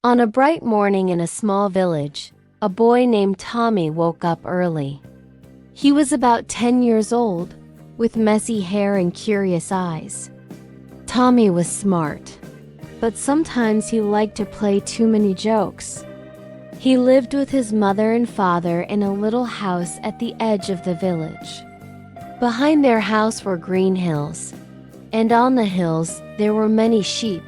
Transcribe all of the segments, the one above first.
On a bright morning in a small village, a boy named Tommy woke up early. He was about 10 years old, with messy hair and curious eyes. Tommy was smart, but sometimes he liked to play too many jokes. He lived with his mother and father in a little house at the edge of the village. Behind their house were green hills, and on the hills there were many sheep.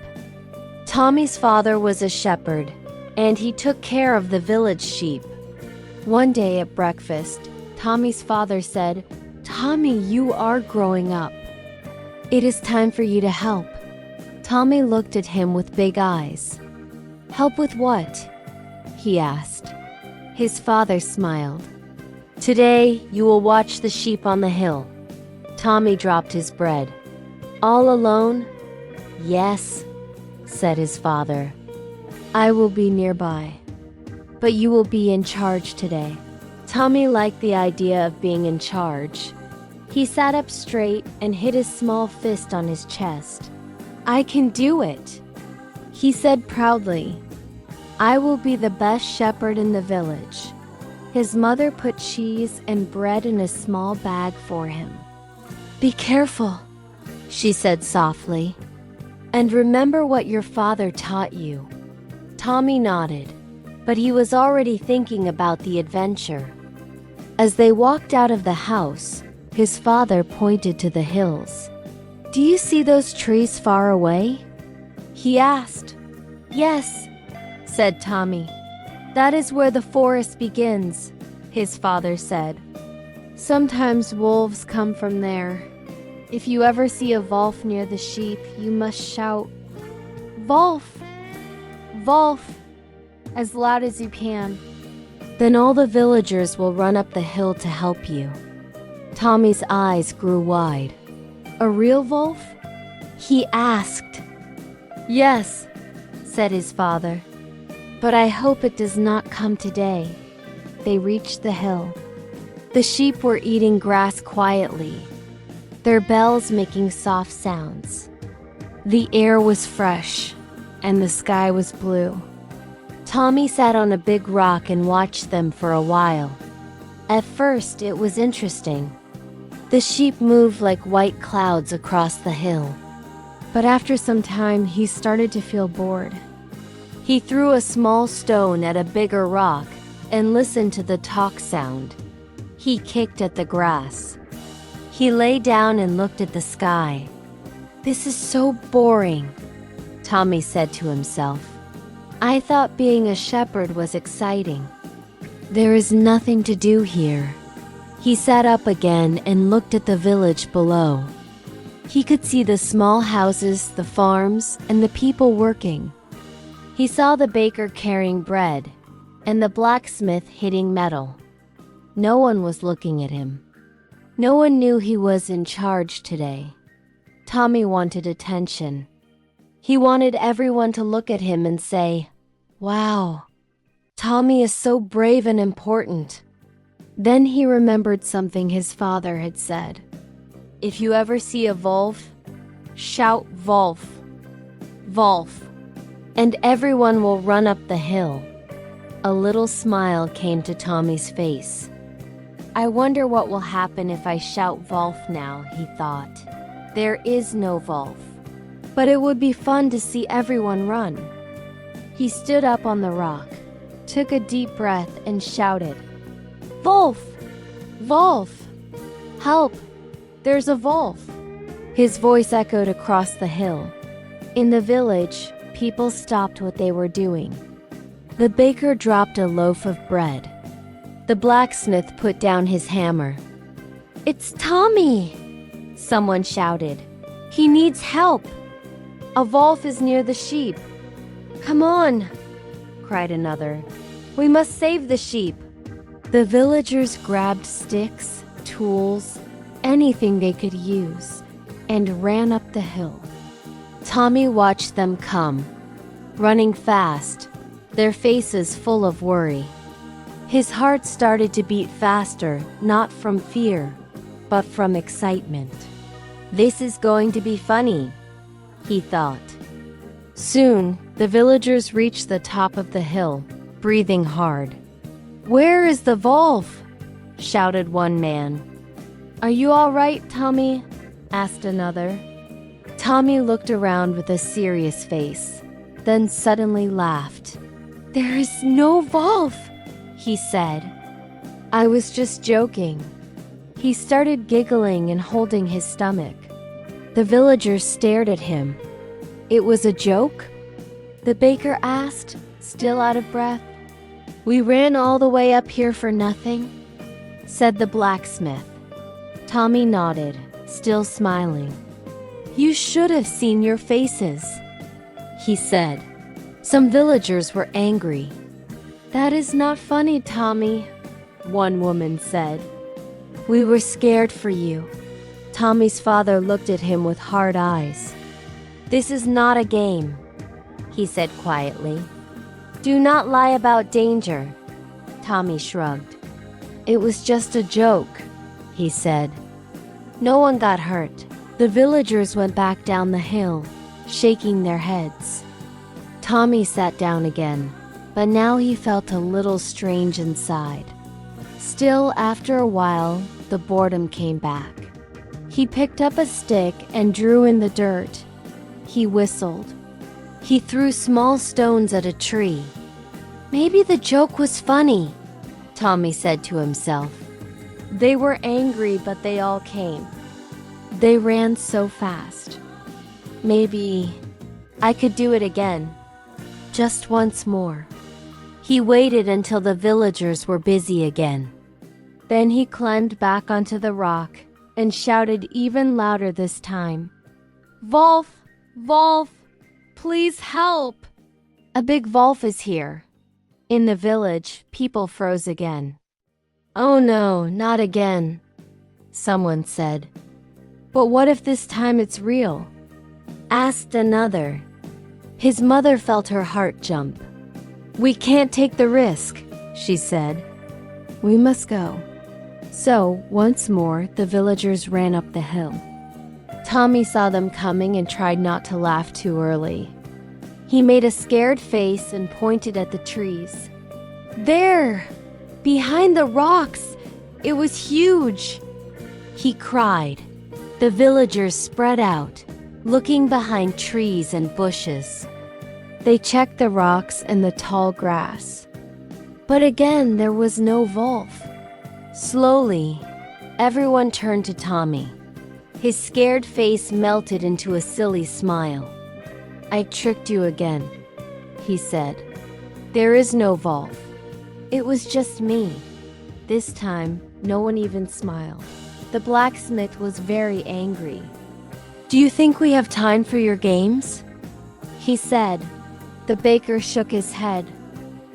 Tommy's father was a shepherd, and he took care of the village sheep. One day at breakfast, Tommy's father said, "Tommy, you are growing up. It is time for you to help." Tommy looked at him with big eyes. "Help with what?" he asked. His father smiled. "Today, you will watch the sheep on the hill." Tommy dropped his bread. "All alone?" "Yes," said his father. "I will be nearby. But you will be in charge today." Tommy liked the idea of being in charge. He sat up straight and hit his small fist on his chest. "I can do it," he said proudly. "I will be the best shepherd in the village." His mother put cheese and bread in a small bag for him. "Be careful," she said softly. "And remember what your father taught you." Tommy nodded, but he was already thinking about the adventure. As they walked out of the house, his father pointed to the hills. "Do you see those trees far away?" he asked. "Yes," said Tommy. "That is where the forest begins," his father said. "Sometimes wolves come from there. If you ever see a wolf near the sheep, you must shout, 'Wolf! Wolf!' as loud as you can. Then all the villagers will run up the hill to help you." Tommy's eyes grew wide. "A real wolf?" he asked. "Yes," said his father. "But I hope it does not come today." They reached the hill. The sheep were eating grass quietly, their bells making soft sounds. The air was fresh, and the sky was blue. Tommy sat on a big rock and watched them for a while. At first, it was interesting. The sheep moved like white clouds across the hill. But after some time, he started to feel bored. He threw a small stone at a bigger rock and listened to the talk sound. He kicked at the grass. He lay down and looked at the sky. "This is so boring," Tommy said to himself. "I thought being a shepherd was exciting. There is nothing to do here." He sat up again and looked at the village below. He could see the small houses, the farms, and the people working. He saw the baker carrying bread and the blacksmith hitting metal. No one was looking at him. No one knew he was in charge today. Tommy wanted attention. He wanted everyone to look at him and say, "Wow, Tommy is so brave and important." Then he remembered something his father had said. "If you ever see a wolf, shout wolf, wolf, and everyone will run up the hill." A little smile came to Tommy's face. "I wonder what will happen if I shout wolf now," he thought. "There is no wolf, but it would be fun to see everyone run." He stood up on the rock, took a deep breath, and shouted, "Wolf! Wolf! Help! There's a wolf!" His voice echoed across the hill. In the village, people stopped what they were doing. The baker dropped a loaf of bread. The blacksmith put down his hammer. "It's Tommy!" someone shouted. "He needs help! A wolf is near the sheep." "Come on!" cried another. "We must save the sheep." The villagers grabbed sticks, tools, anything they could use, and ran up the hill. Tommy watched them come, running fast, their faces full of worry. His heart started to beat faster, not from fear, but from excitement. "This is going to be funny," he thought. Soon, The villagers reached the top of the hill, breathing hard. "Where is the wolf?" shouted one man. "Are you all right, Tommy?" asked another. Tommy looked around with a serious face, then suddenly laughed. "There is no wolf," he said. "I was just joking." He started giggling and holding his stomach. The villagers stared at him. "It was a joke?" the baker asked, still out of breath. "We ran all the way up here for nothing?" said the blacksmith. Tommy nodded, still smiling. "You should have seen your faces," he said. Some villagers were angry. "That is not funny, Tommy," one woman said. "We were scared for you." Tommy's father looked at him with hard eyes. "This is not a game," he said quietly. "Do not lie about danger." Tommy shrugged. "It was just a joke," he said. No one got hurt. The villagers went back down the hill, shaking their heads. Tommy sat down again, but now he felt a little strange inside. Still, after a while, the boredom came back. He picked up a stick and drew in the dirt. He whistled. He threw small stones at a tree. Maybe the joke was funny, Tommy said to himself. They were angry, but they all came. They ran so fast. Maybe I could do it again. Just once more. He waited until the villagers were busy again. Then he climbed back onto the rock and shouted even louder this time. "Wolf! Wolf! Please help! A big wolf is here." In the village, people froze again. "Oh no, not again," someone said. "But what if this time it's real?" asked another. His mother felt her heart jump. "We can't take the risk," she said. "We must go." So, once more, the villagers ran up the hill. Tommy saw them coming and tried not to laugh too early. He made a scared face and pointed at the trees. "There! Behind the rocks! It was huge!" he cried. The villagers spread out, looking behind trees and bushes. They checked the rocks and the tall grass. But again, there was no wolf. Slowly, everyone turned to Tommy. His scared face melted into a silly smile. "I tricked you again," he said. "There is no wolf. It was just me." This time, no one even smiled. The blacksmith was very angry. "Do you think we have time for your games?" he said. The baker shook his head.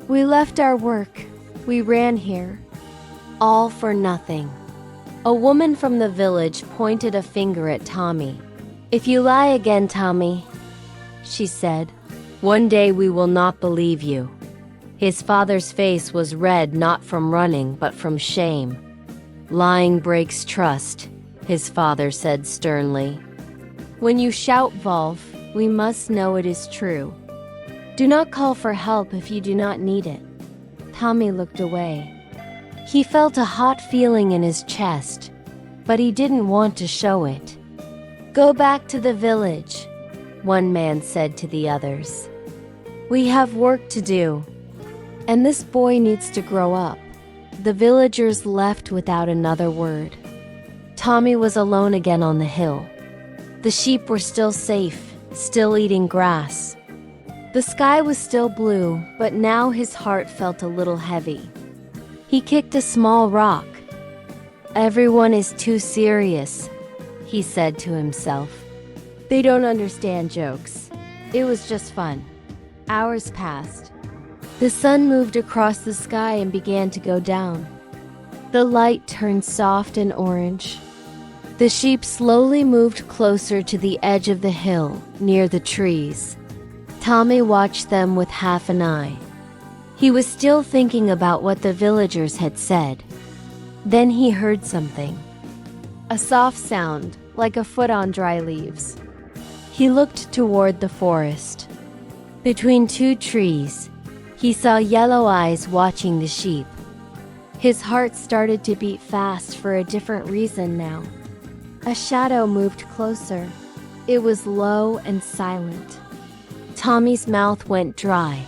"We left our work. We ran here. All for nothing." A woman from the village pointed a finger at Tommy. "If you lie again, Tommy," she said, "one day we will not believe you." His father's face was red not from running but from shame. "Lying breaks trust," his father said sternly. "When you shout wolf, we must know it is true. Do not call for help if you do not need it." Tommy looked away. He felt a hot feeling in his chest, but he didn't want to show it. "Go back to the village," one man said to the others. "We have work to do, and this boy needs to grow up." The villagers left without another word. Tommy was alone again on the hill. The sheep were still safe, still eating grass. The sky was still blue, but now his heart felt a little heavy. He kicked a small rock. "Everyone is too serious," he said to himself. "They don't understand jokes. It was just fun." Hours passed. The sun moved across the sky and began to go down. The light turned soft and orange. The sheep slowly moved closer to the edge of the hill, near the trees. Tommy watched them with half an eye. He was still thinking about what the villagers had said. Then he heard something. A soft sound, like a foot on dry leaves. He looked toward the forest. Between two trees, he saw yellow eyes watching the sheep. His heart started to beat fast for a different reason now. A shadow moved closer. It was low and silent. Tommy's mouth went dry.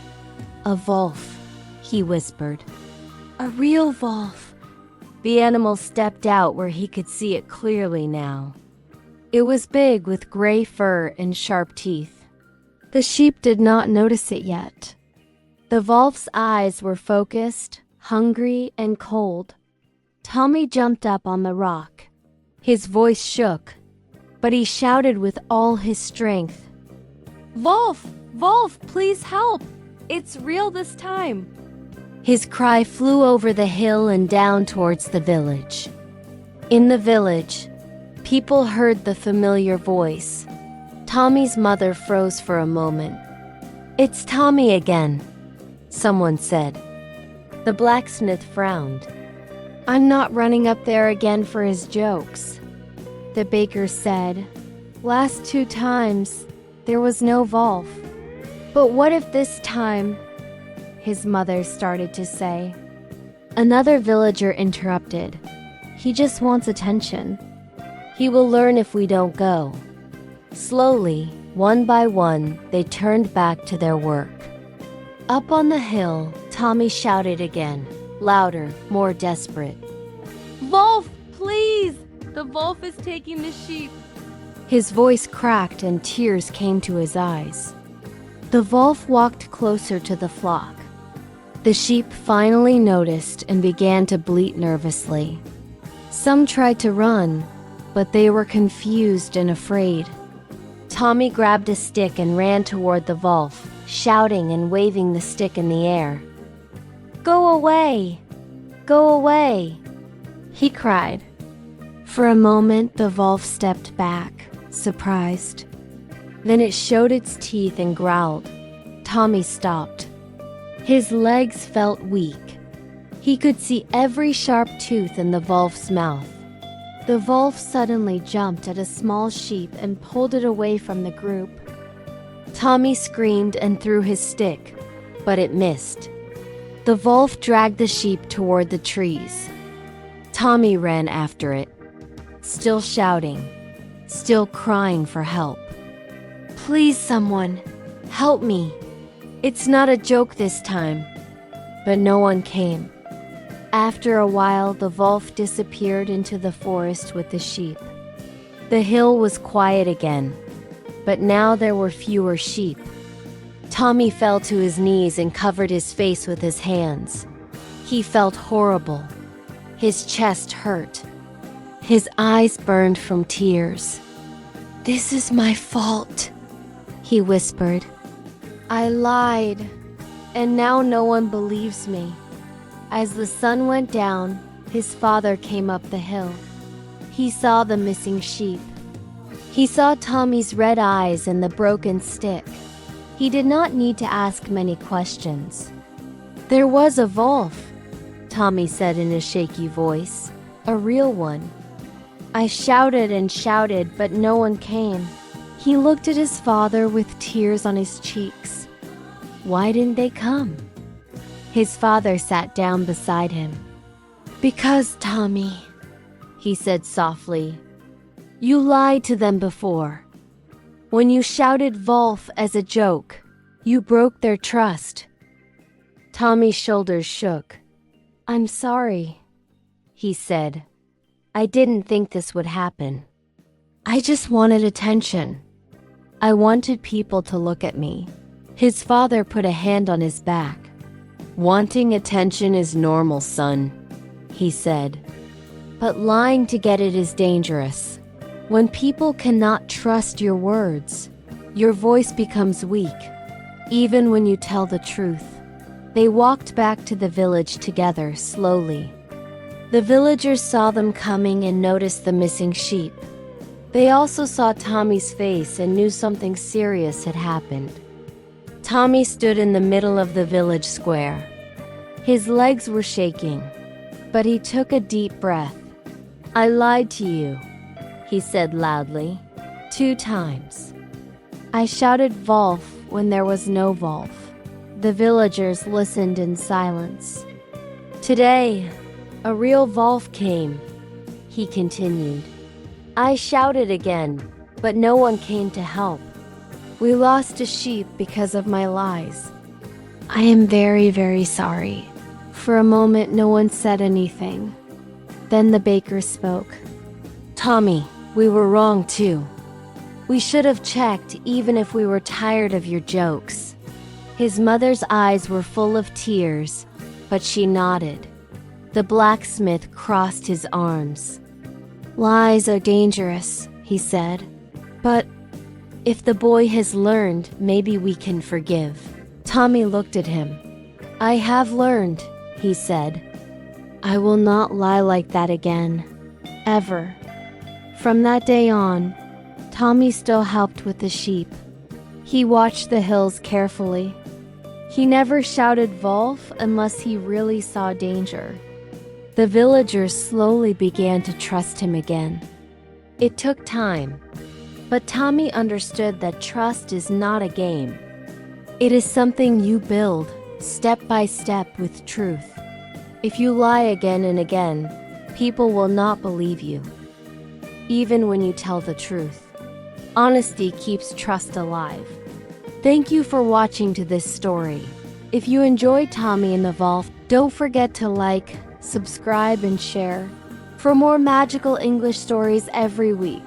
"A wolf," he whispered. "A real wolf." The animal stepped out where he could see it clearly now. It was big with gray fur and sharp teeth. The sheep did not notice it yet. The wolf's eyes were focused, hungry, and cold. Tommy jumped up on the rock. His voice shook, but he shouted with all his strength. "Wolf! Wolf, please help! It's real this time!" His cry flew over the hill and down towards the village. In the village, people heard the familiar voice. Tommy's mother froze for a moment. "It's Tommy again," someone said. The blacksmith frowned. "I'm not running up there again for his jokes." The baker said, "Last 2 times, there was no wolf. But what if this time?" His mother started to say. Another villager interrupted. "He just wants attention. He will learn if we don't go." Slowly, one by one, they turned back to their work. Up on the hill, Tommy shouted again, louder, more desperate. "Wolf, please! The wolf is taking the sheep." His voice cracked and tears came to his eyes. The wolf walked closer to the flock. The sheep finally noticed and began to bleat nervously. Some tried to run, but they were confused and afraid. Tommy grabbed a stick and ran toward the wolf, shouting and waving the stick in the air. "Go away! Go away!" he cried. For a moment, the wolf stepped back, surprised. Then it showed its teeth and growled. Tommy stopped. His legs felt weak. He could see every sharp tooth in the wolf's mouth. The wolf suddenly jumped at a small sheep and pulled it away from the group. Tommy screamed and threw his stick, but it missed. The wolf dragged the sheep toward the trees. Tommy ran after it, still shouting, still crying for help. "Please, someone, help me. It's not a joke this time." But no one came. After a while, the wolf disappeared into the forest with the sheep. The hill was quiet again, but now there were fewer sheep. Tommy fell to his knees and covered his face with his hands. He felt horrible. His chest hurt. His eyes burned from tears. "This is my fault," he whispered. "I lied, and now no one believes me." As the sun went down, his father came up the hill. He saw the missing sheep. He saw Tommy's red eyes and the broken stick. He did not need to ask many questions. "There was a wolf," Tommy said in a shaky voice. "A real one." I shouted and shouted, but no one came. He looked at his father with tears on his cheeks. Why didn't they come? His father sat down beside him. "Because, Tommy," he said softly, "you lied to them before. When you shouted wolf as a joke, you broke their trust." Tommy's shoulders shook. "I'm sorry," he said. "I didn't think this would happen. I just wanted attention. I wanted people to look at me." His father put a hand on his back. "Wanting attention is normal, son," he said. "But lying to get it is dangerous. When people cannot trust your words, your voice becomes weak, even when you tell the truth." They walked back to the village together, slowly. The villagers saw them coming and noticed the missing sheep. They also saw Tommy's face and knew something serious had happened. Tommy stood in the middle of the village square. His legs were shaking, but he took a deep breath. "I lied to you," he said loudly, 2 times. "I shouted wolf when there was no wolf. The villagers listened in silence. Today, a real wolf came, he continued. I shouted again, but no one came to help. We lost a sheep because of my lies. I am very, very sorry. For a moment, no one said anything. Then the baker spoke. Tommy, we were wrong too. We should have checked even if we were tired of your jokes. His mother's eyes were full of tears, but she nodded. The blacksmith crossed his arms. Lies are dangerous, he said. But if the boy has learned, maybe we can forgive. Tommy looked at him. I have learned, he said. I will not lie like that again. Ever. From that day on, Tommy still helped with the sheep. He watched the hills carefully. He never shouted wolf unless he really saw danger. The villagers slowly began to trust him again. It took time, but Tommy understood that trust is not a game. It is something you build, step by step, with truth. If you lie again and again, people will not believe you, even when you tell the truth. Honesty keeps trust alive. Thank you for watching to this story. If you enjoyed Tommy and the Wolf, don't forget to like, subscribe, and share for more magical English stories every week.